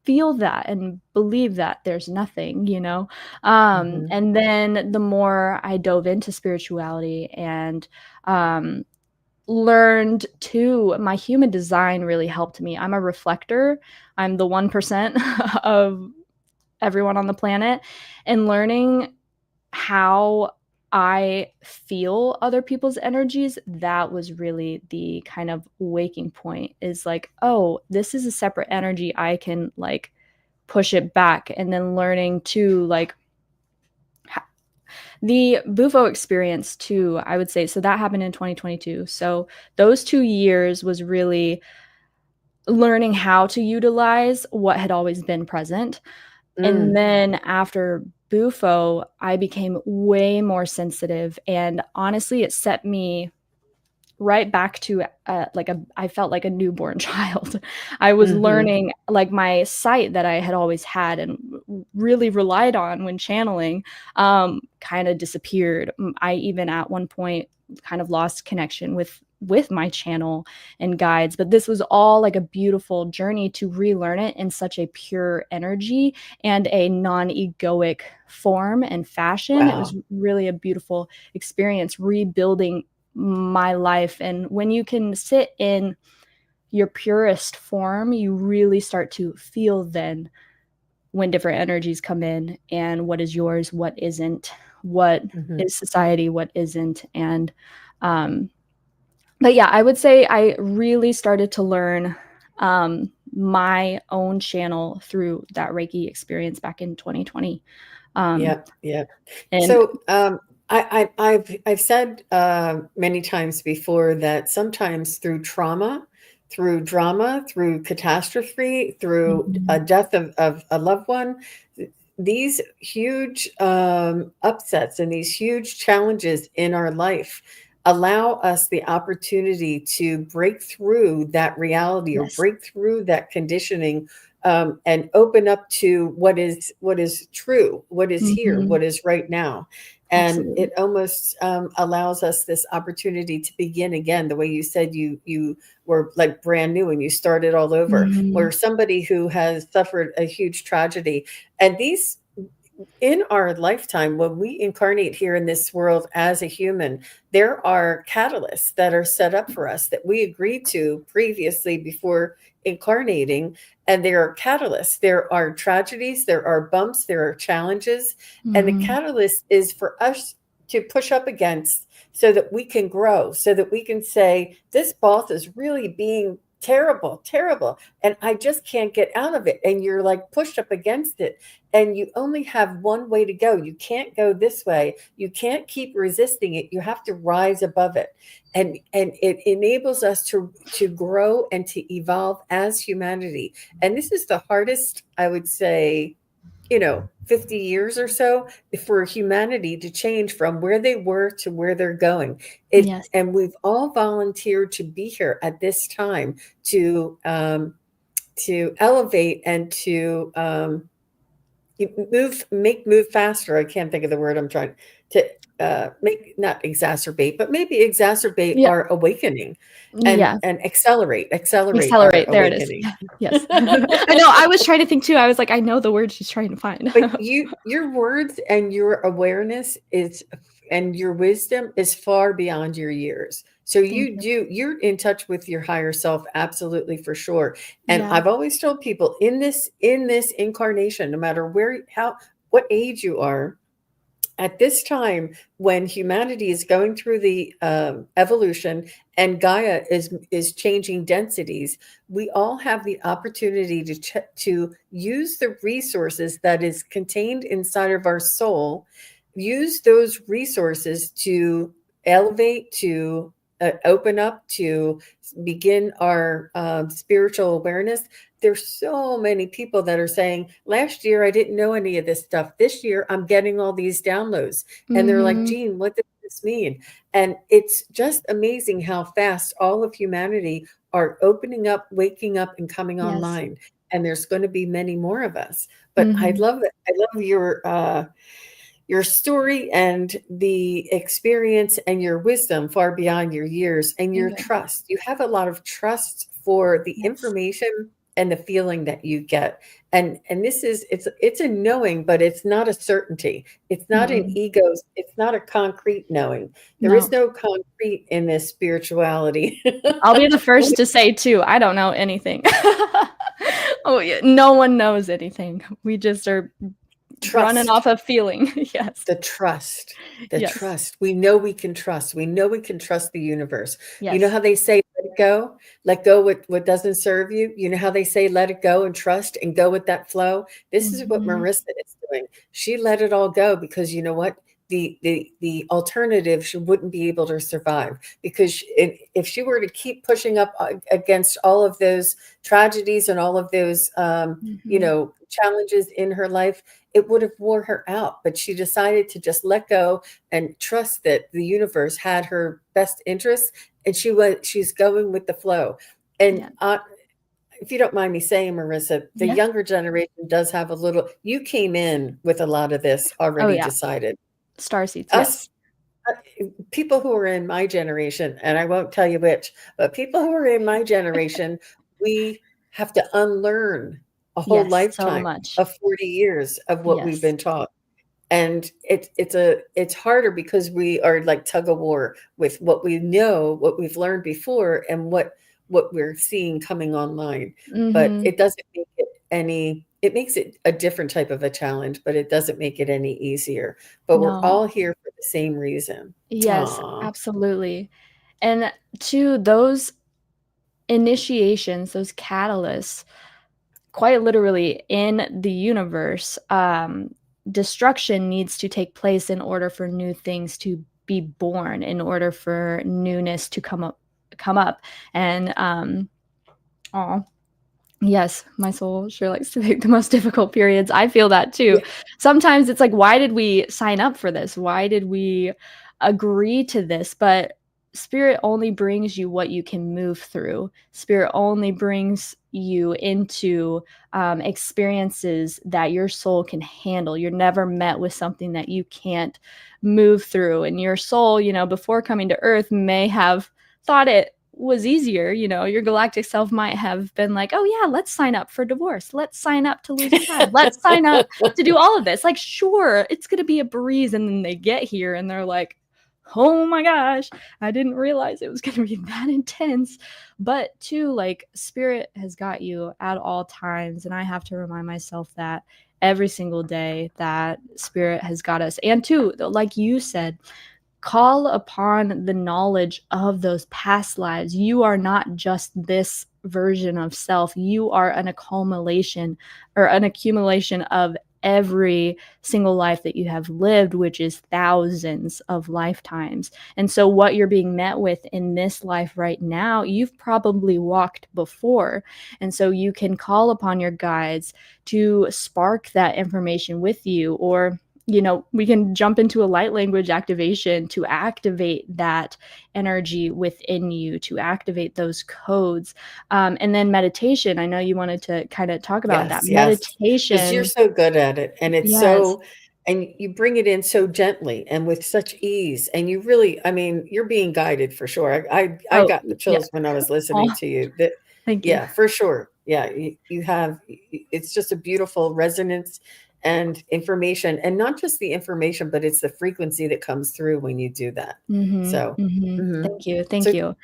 feel that and believe that there's nothing. Hmm. And then the more I dove into spirituality and um, learned too, my human design really helped me. I'm a reflector. I'm the 1% of everyone on the planet, and learning how I feel other people's energies, that was really the kind of waking point, is like, oh, this is a separate energy. I can like push it back. And then learning to like the Bufo experience too, I would say. So that happened in 2022. So those 2 years was really learning how to utilize what had always been present. And Mm. then after Bufo, I became way more sensitive. And honestly, it set me right back to I felt like a newborn child. I was Mm-hmm. learning, like, my sight that I had always had and really relied on when channeling kind of disappeared. I even at one point kind of lost connection with my channel and guides, but this was all like a beautiful journey to relearn it in such a pure energy and a non-egoic form and fashion. It was Wow. really a beautiful experience rebuilding my life. And when you can sit in your purest form, you really start to feel then when different energies come in and what is yours, what isn't, what Mm-hmm. is society, what isn't. And but yeah, I would say I really started to learn my own channel through that Reiki experience back in 2020. Yep. Yep. And So I've said many times before that sometimes through trauma, through drama, through catastrophe, through a Mhm. death of a loved one, these huge upsets and these huge challenges in our life allow us the opportunity to break through that reality or Yes, break through that conditioning, and open up to what is true, what is here, hmm what is right now. And absolutely. it almost allows us this opportunity to begin again, the way you said you were like brand new and you started all over, where Mhm. somebody who has suffered a huge tragedy, and these in our lifetime, when we incarnate here in this world as a human, there are catalysts that are set up for us that we agreed to previously before incarnating. And there are catalysts, there are tragedies, there are bumps, there are challenges. And the Mhm. catalyst is for us to push up against so that we can grow, so that we can say, this boss is really being terrible, terrible. And I just can't get out of it. And you're like pushed up against it, and you only have one way to go. You can't go this way. You can't keep resisting it. You have to rise above it. And it enables us to grow and to evolve as humanity. And this is the hardest, I would say, 50 years or so for humanity to change from where they were to where they're going. It Yes. and we've all volunteered to be here at this time to elevate and to move faster. I can't think of the word I'm trying to make, not exacerbate, but maybe exacerbate Yeah. our awakening, Yeah. and accelerate our Accelerate. There it is. awakening. Yeah. Yes. I know. I was trying to think too. I was like, I know the word she's trying to find. But your words and your awareness is, and your wisdom is far beyond your years. So Thank you. you're in touch with your higher self, absolutely, for sure. And Yeah. I've always told people in this incarnation, no matter what age you are, at this time when humanity is going through the evolution and Gaia is changing densities, we all have the opportunity to use the resources that is contained inside of our soul, use those resources to elevate, to open up, to begin our spiritual awareness. There's so many people that are saying, last year I didn't know any of this stuff. This year I'm getting all these downloads. And they're like, Mhm. Jean, what does this mean? And it's just amazing how fast all of humanity are opening up, waking up, and coming Yes. online. And there's going to be many more of us. But I Mhm. love it. I love your story and the experience and your wisdom far beyond your years and your Thank you. trust. You have a lot of trust for the Yes. information and the feeling that you get. And this is, it's a knowing, but it's not a certainty. It's not an Mm-mm. ego, it's not a concrete knowing. There is No. no concrete in this spirituality. I'll be the first to say too, I don't know anything. Oh, yeah. No one knows anything. We just are running Trust. off of feeling. Yes. The trust, the Yes. trust. We know we can trust. We know we can trust the universe. You know Yes. how they say, let it go? Let go what doesn't serve you. You know how they say, let it go and trust and go with that flow? This is what Mhm. Marissa is doing. She let it all go because you know what? the alternative, she wouldn't be able to survive, because if she were to keep pushing up against all of those tragedies and all of those challenges in her life, it would have wore her out. But she decided to just let go and trust that the universe had her best interests, and she's going with the flow. And if you don't mind me saying, Marissa, the younger generation does have a little, you came in with a lot of this already decided. Starseeds, Us, people who are in my generation, and I won't tell you which, but people who are in my generation, we have to unlearn a whole lifetime of 40 years of what we've been taught. And it's harder because we are like tug of war with what we know, what we've learned before, and what we're seeing coming online. But it doesn't make it it makes it a different type of a challenge, but it doesn't make it any easier. But we're all here for the same reason. Yes, absolutely. And to those initiations, those catalysts, quite literally in the universe, destruction needs to take place in order for new things to be born, in order for newness to come up. And yes, my soul sure likes to pick the most difficult periods. I feel that too. Sometimes it's like, why did we sign up for this? Why did we agree to this? But Spirit only brings you what you can move through. Spirit only brings you into experiences that your soul can handle. You're never met with something that you can't move through. And your soul, before coming to Earth, may have thought it was easier. Your galactic self might have been like, oh yeah, let's sign up for divorce, let's sign up to lose a child, let's sign up to do all of this, like, sure, it's gonna be a breeze. And then they get here and they're like, oh my gosh, I didn't realize it was gonna be that intense. But too, like, Spirit has got you at all times, and I have to remind myself that every single day, that Spirit has got us. And too, like you said, call upon the knowledge of those past lives. You are not just this version of self. You are an accumulation of every single life that you have lived, which is thousands of lifetimes. And so what you're being met with in this life right now, you've probably walked before. And so you can call upon your guides to spark that information with you, or we can jump into a light language activation to activate that energy within you, to activate those codes. And then meditation. I know you wanted to kind of talk about that. Meditation. Because you're so good at it. And it's and you bring it in so gently and with such ease. And you really, you're being guided for sure. I got the chills when I was listening to you. Thank you. Yeah, for sure. Yeah, you have, it's just a beautiful resonance and information, and not just the information, but it's the frequency that comes through when you do that. So thank you. If you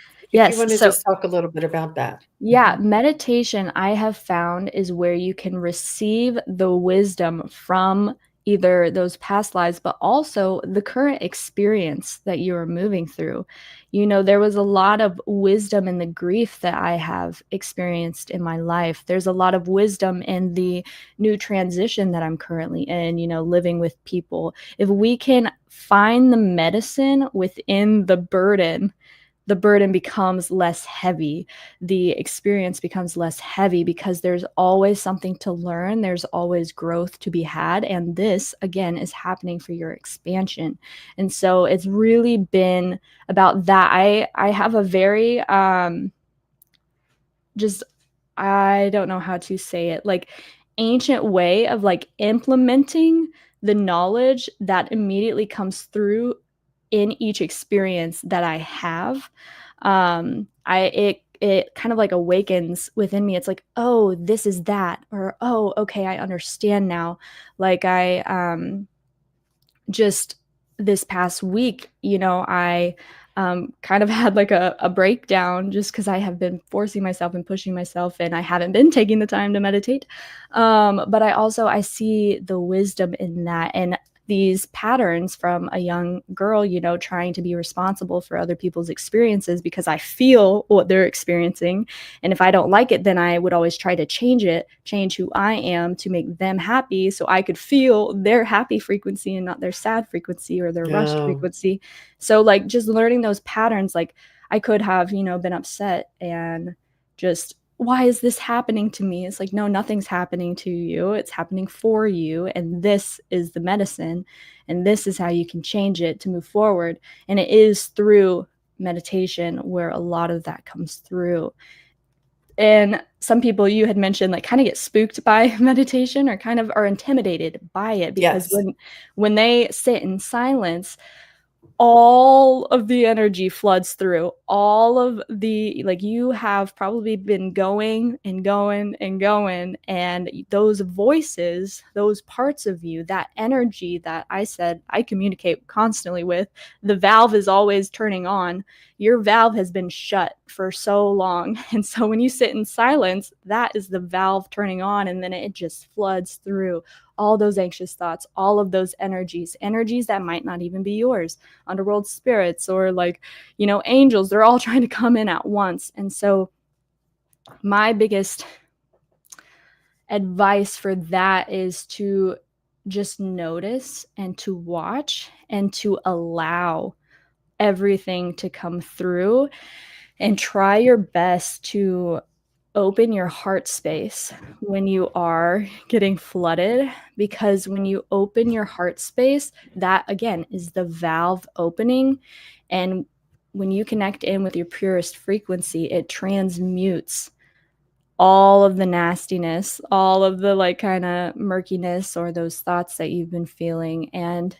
want to just talk a little bit about that. Meditation, I have found, is where you can receive the wisdom from either those past lives, but also the current experience that you are moving through. There was a lot of wisdom in the grief that I have experienced in my life. There's a lot of wisdom in the new transition that I'm currently in, living with people. If we can find the medicine within the burden becomes less heavy. The experience becomes less heavy because there's always something to learn. There's always growth to be had. And this, again, is happening for your expansion. And so it's really been about that. I have a very, I don't know how to say it, like, ancient way of like implementing the knowledge that immediately comes through in each experience that I have. It kind of like awakens within me. It's like, oh, this is that, or, oh, okay, I understand now. Like, I just this past week, I kind of had like a breakdown just because I have been forcing myself and pushing myself, and I haven't been taking the time to meditate. But I see the wisdom in that. And these patterns from a young girl, you know, trying to be responsible for other people's experiences because I feel what they're experiencing. And if I don't like it, then I would always try to change it, change who I am to make them happy so I could feel their happy frequency and not their sad frequency or their rushed Oh, frequency. So like just learning those patterns, like I could have, you know, been upset and just, why is this happening to me? It's like, no, nothing's happening to you. It's happening for you. And this is the medicine. And this is how you can change it to move forward. And it is through meditation where a lot of that comes through. And some people you had mentioned like kind of get spooked by meditation or kind of are intimidated by it because yes. when they sit in silence, all of the energy floods through, all of the, like, you have probably been going and going and going, and those voices, those parts of you, that energy that I said I communicate constantly with, the valve is always turning on. Your valve has been shut for so long, and so when you sit in silence, that is the valve turning on, and then it just floods through all those anxious thoughts, all of those energies that might not even be yours, underworld spirits or like, you know, angels. They're all trying to come in at once. And so my biggest advice for that is to just notice and to watch and to allow everything to come through and try your best to open your heart space when you are getting flooded, because when you open your heart space, that again is the valve opening. And when you connect in with your purest frequency, it transmutes all of the nastiness, all of the like kind of murkiness or those thoughts that you've been feeling, and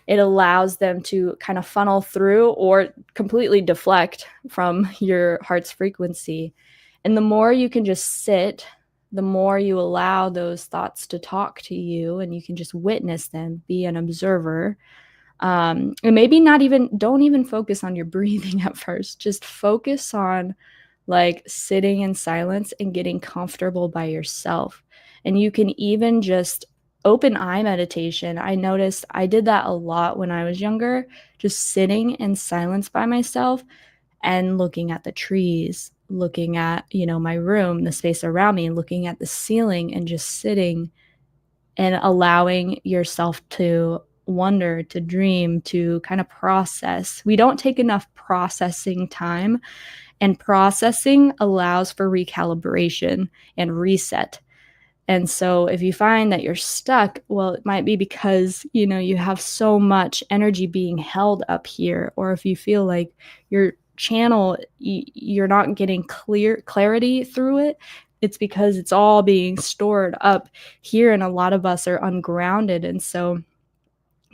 it allows them to kind of funnel through or completely deflect from your heart's frequency. And the more you can just sit, the more you allow those thoughts to talk to you, and you can just witness them, be an observer. And maybe not even, don't even focus on your breathing at first. Just focus on like sitting in silence and getting comfortable by yourself. And you can even just open eye meditation. I noticed I did that a lot when I was younger, just sitting in silence by myself and looking at the trees, looking at, you know, my room, the space around me, looking at the ceiling and just sitting and allowing yourself to wonder, to dream, to kind of process. We don't take enough processing time, and processing allows for recalibration and reset. And so if you find that you're stuck, well, it might be because, you know, you have so much energy being held up here, or if you feel like your channel, you're not getting clarity through it, it's because it's all being stored up here, and a lot of us are ungrounded. And so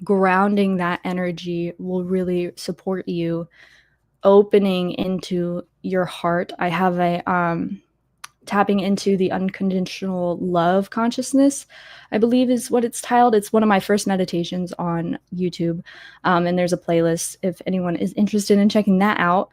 grounding that energy will really support you opening into your heart. I have a tapping into the unconditional love consciousness, I believe is what it's titled. It's one of my first meditations on YouTube. And there's a playlist if anyone is interested in checking that out,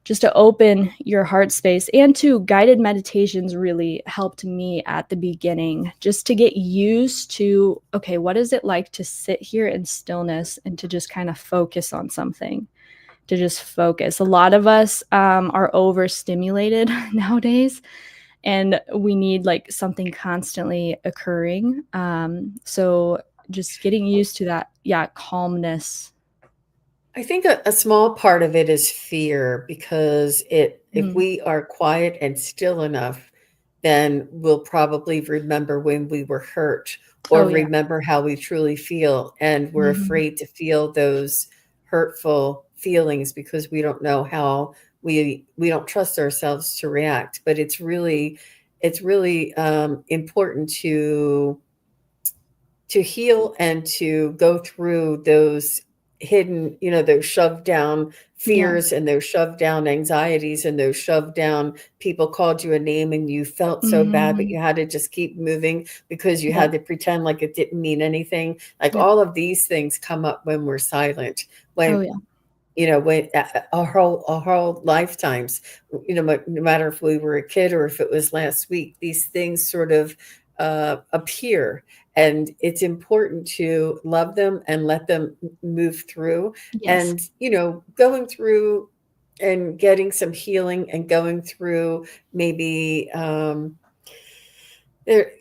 just to open your heart space. And to guided meditations really helped me at the beginning, just to get used to, okay, what is it like to sit here in stillness and to just kind of focus on something, to just focus. A lot of us are overstimulated nowadays, and we need like something constantly occurring. So just getting used to that, yeah, calmness. I think a small part of it is fear because if Mm. we are quiet and still enough, then we'll probably remember when we were hurt or Oh yeah. remember how we truly feel. And we're Mm-hmm. afraid to feel those hurtful feelings because we don't know how we don't trust ourselves to react. But it's really important to heal and to go through those hidden, those shoved down Yeah. fears and those shoved down anxieties and those shoved down people called you a name and you felt so bad, but Mm-hmm. you had to just keep moving because you had Yep. to pretend like it didn't mean anything. Like Yep. all of these things come up when we're silent. Oh When yeah. when our whole lifetimes, no matter if we were a kid or if it was last week, these things sort of appear, and it's important to love them and let them move through. Yes. And going through and getting some healing and going through maybe there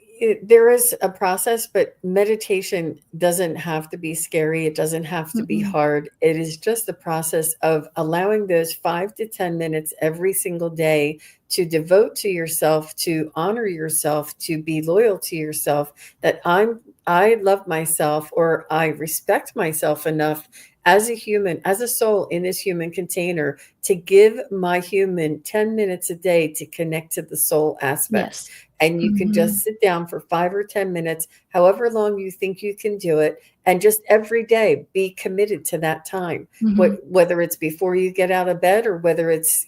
there is a process, but meditation doesn't have to be scary. It doesn't have to be Mm-mm. hard. It is just the process of allowing those 5 to 10 minutes every single day to devote to yourself, to honor yourself, to be loyal to yourself, that I love myself, or I respect myself enough as a human, as a soul in this human container, to give my human 10 minutes a day to connect to the soul aspect. Yes. And you can just Mhm. sit down for 5 or 10 minutes, however long you think you can do it, and just every day be committed to that time. Mhm. Whether it's before you get out of bed, or whether it's,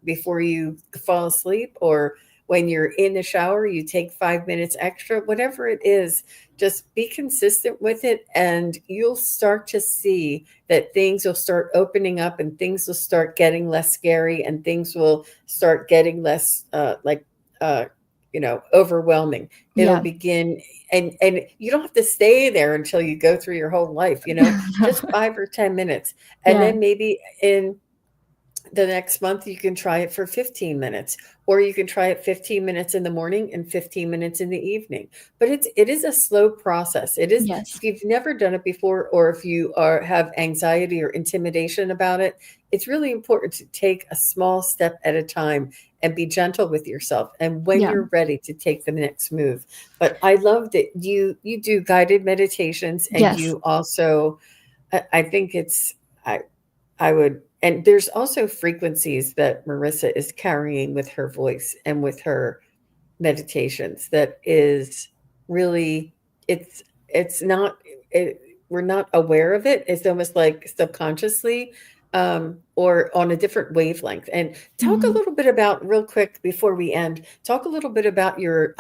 before you fall asleep, or when you're in the shower, you take 5 minutes extra, whatever it is, just be consistent with it, and you'll start to see that things will start opening up, and things will start getting less scary, and things will start getting less uh, overwhelming. It'll Yeah. begin, and you don't have to stay there until you go through your whole life, just 5 or 10 minutes. And Yeah. then maybe in the next month you can try it for 15 minutes, or you can try it 15 minutes in the morning and 15 minutes in the evening. But it is a slow process. It is, Yes. if you've never done it before, or if you have anxiety or intimidation about it, it's really important to take a small step at a time and be gentle with yourself, and when Yeah. you're ready to take the next move. But I love that you do guided meditations, and Yes. you also, I think it's, I would, and there's also frequencies that Marissa is carrying with her voice and with her meditations that is really, it's not, we're not aware of it. It's almost like subconsciously, or on a different wavelength. And talk a Mhm. little bit about, real quick before we end, talk a little bit about your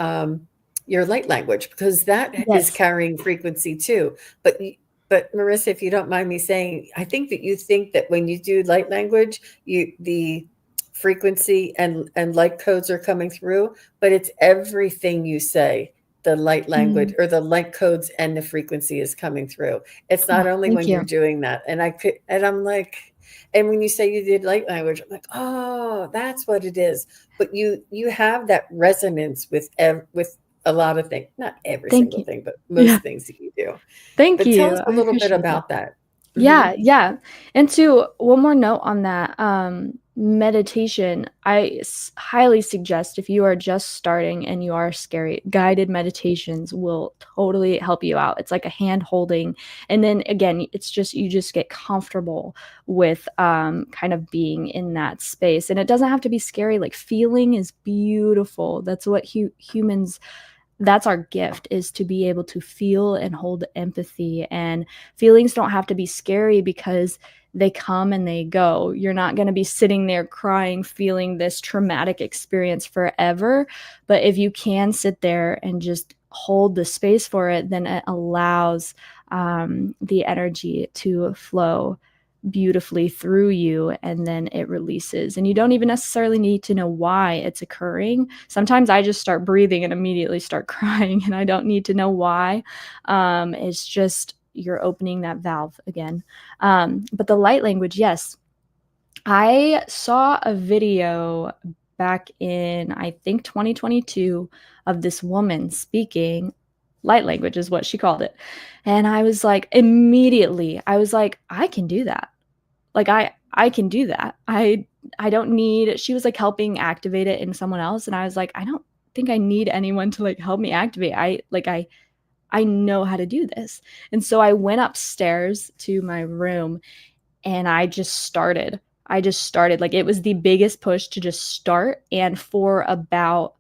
light language, because that is Yes. carrying frequency too. But but Marissa, if you don't mind me saying, I think that you think that when you do light language, the frequency and light codes are coming through, but it's everything you say, the light language Mm. or the light codes, and the frequency is coming through. It's Oh, not only thank when you're you. doing that. And I'm like, and when you say you did light language, I'm like, oh, that's what it is. But you have that resonance with a lot of things, not every Thank single you. thing, but Yeah. most things that you do. Thank But tell you. us a I little bit appreciate that. about that. Hmm. Yeah, yeah. And to one more note on that, meditation, highly suggest if you are just starting and you are scary, guided meditations will totally help you out. It's like a hand holding. And then again, it's just, you just get comfortable with kind of being in that space. And it doesn't have to be scary. Like feeling is beautiful. That's what humans, that's our gift, is to be able to feel and hold empathy. And feelings don't have to be scary because they come and they go. You're not going to be sitting there crying feeling this traumatic experience forever, but if you can sit there and just hold the space for it, then it allows the energy to flow beautifully through you, and then it releases, and you don't even necessarily need to know why it's occurring. Sometimes I just start breathing and immediately start crying, and I don't need to know why. It's just you're opening that valve again. But the light language, yes, I saw a video back in, I think, 2022 of this woman speaking light language, is what she called it. And I was like, immediately, I was like, I can do that. Like I can do that. I don't need, she was like helping activate it in someone else, and I was like, I don't think I need anyone to like help me activate. I know how to do this. And so I went upstairs to my room and I just started. Like it was the biggest push to just start, and for about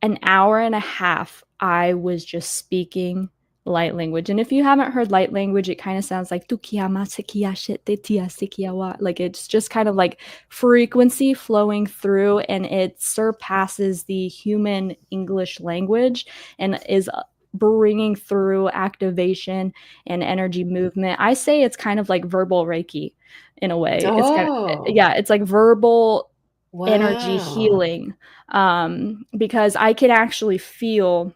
an hour and a half, I was just speaking light language. And if you haven't heard light language, it kind of sounds like like it's just kind of like frequency flowing through, and it surpasses the human English language and is bringing through activation and energy movement. I say it's kind of like verbal Reiki in a way. It's kind of, Oh, yeah, it's like verbal. energy Wow. healing, because I can actually feel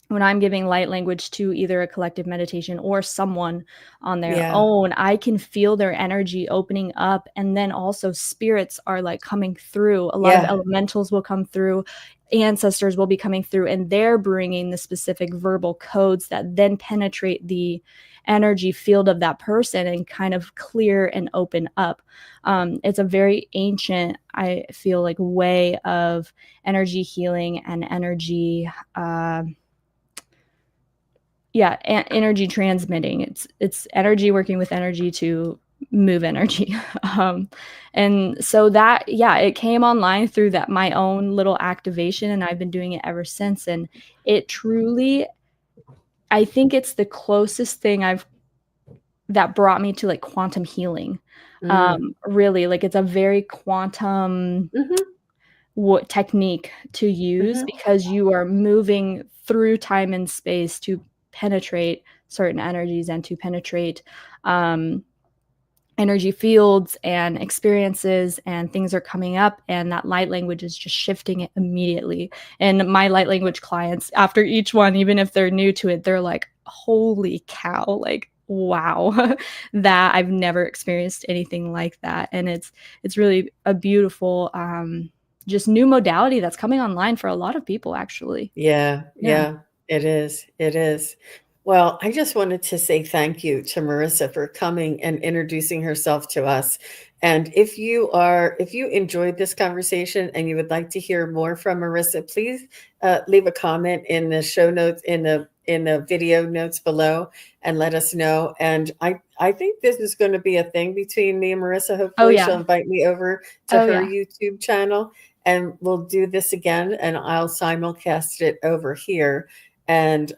when I'm giving light language to either a collective meditation or someone on their Yeah. own, I can feel their energy opening up. And then also spirits are like coming through. A lot of Yeah. elementals will come through, ancestors will be coming through, and they're bringing the specific verbal codes that then penetrate the energy field of that person and kind of clear and open up. It's a very ancient, I feel like, way of energy healing and energy, energy transmitting. It's energy working with energy to move energy. um and so that, yeah, it came online through that, my own little activation, and I've been doing it ever since. And it truly, I think it's the closest thing I've that brought me to like quantum healing. Mm. Really, like, it's a very quantum Mhm. technique to use, Mhm. because you are moving through time and space to penetrate certain energies and to penetrate um, energy fields and experiences, and things are coming up, and that light language is just shifting it immediately. And my light language clients, after each one, even if they're new to it, they're like, holy cow, like, wow, that I've never experienced anything like that. And it's really a beautiful, just new modality that's coming online for a lot of people, actually. Yeah, Yeah. yeah, it is. It is. Well, I just wanted to say thank you to Marissa for coming and introducing herself to us. And if you enjoyed this conversation and you would like to hear more from Marissa, please leave a comment in the show notes, in the video notes below, and let us know. And I think this is going to be a thing between me and Marissa. Oh Hopefully, yeah. she'll invite me over to Oh her yeah. YouTube channel, and we'll do this again, and I'll simulcast it over here. And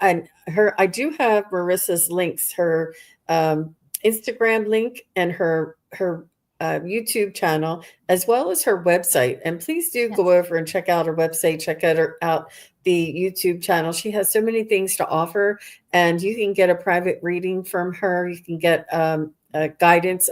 I do have Marissa's links, her Instagram link and her YouTube channel, as well as her website. And please do go Yes. over and check out her website, check out the YouTube channel. She has so many things to offer, and you can get a private reading from her. You can get guidance,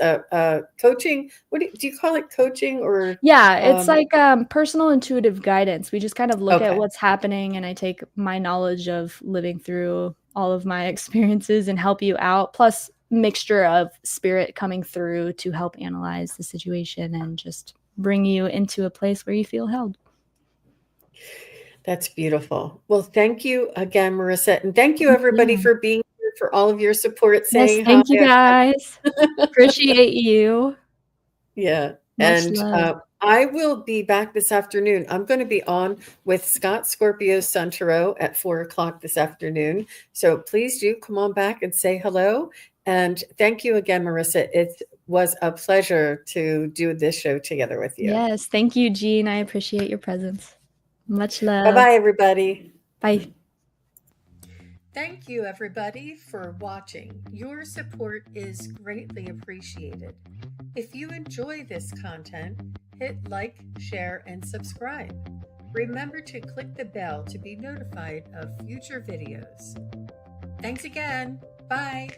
coaching. Do you call it, coaching or? Yeah, it's Um, like personal intuitive guidance. We just kind of look at okay. what's happening, and I take my knowledge of living through all of my experiences and help you out, plus mixture of spirit coming through to help analyze the situation and just bring you into a place where you feel held. That's beautiful. Well, thank you again, Marissa. And thank you, everybody, Yeah. for being here, for all of your support, Yes, saying hi. thank you guys. Appreciate you. Yeah. Much And love. I will be back this afternoon. I'm going to be on with Scott Scorpio Santoro at 4 o'clock this afternoon. So please do come on back and say hello. And thank you again, Marissa. It was a pleasure to do this show together with you. Yes, thank you, Jean. I appreciate your presence. Much Bye love. bye, everybody. Bye. Thank you, everybody, for watching. Your support is greatly appreciated. If you enjoy this content, hit like, share, and subscribe. Remember to click the bell to be notified of future videos. Thanks again. Bye.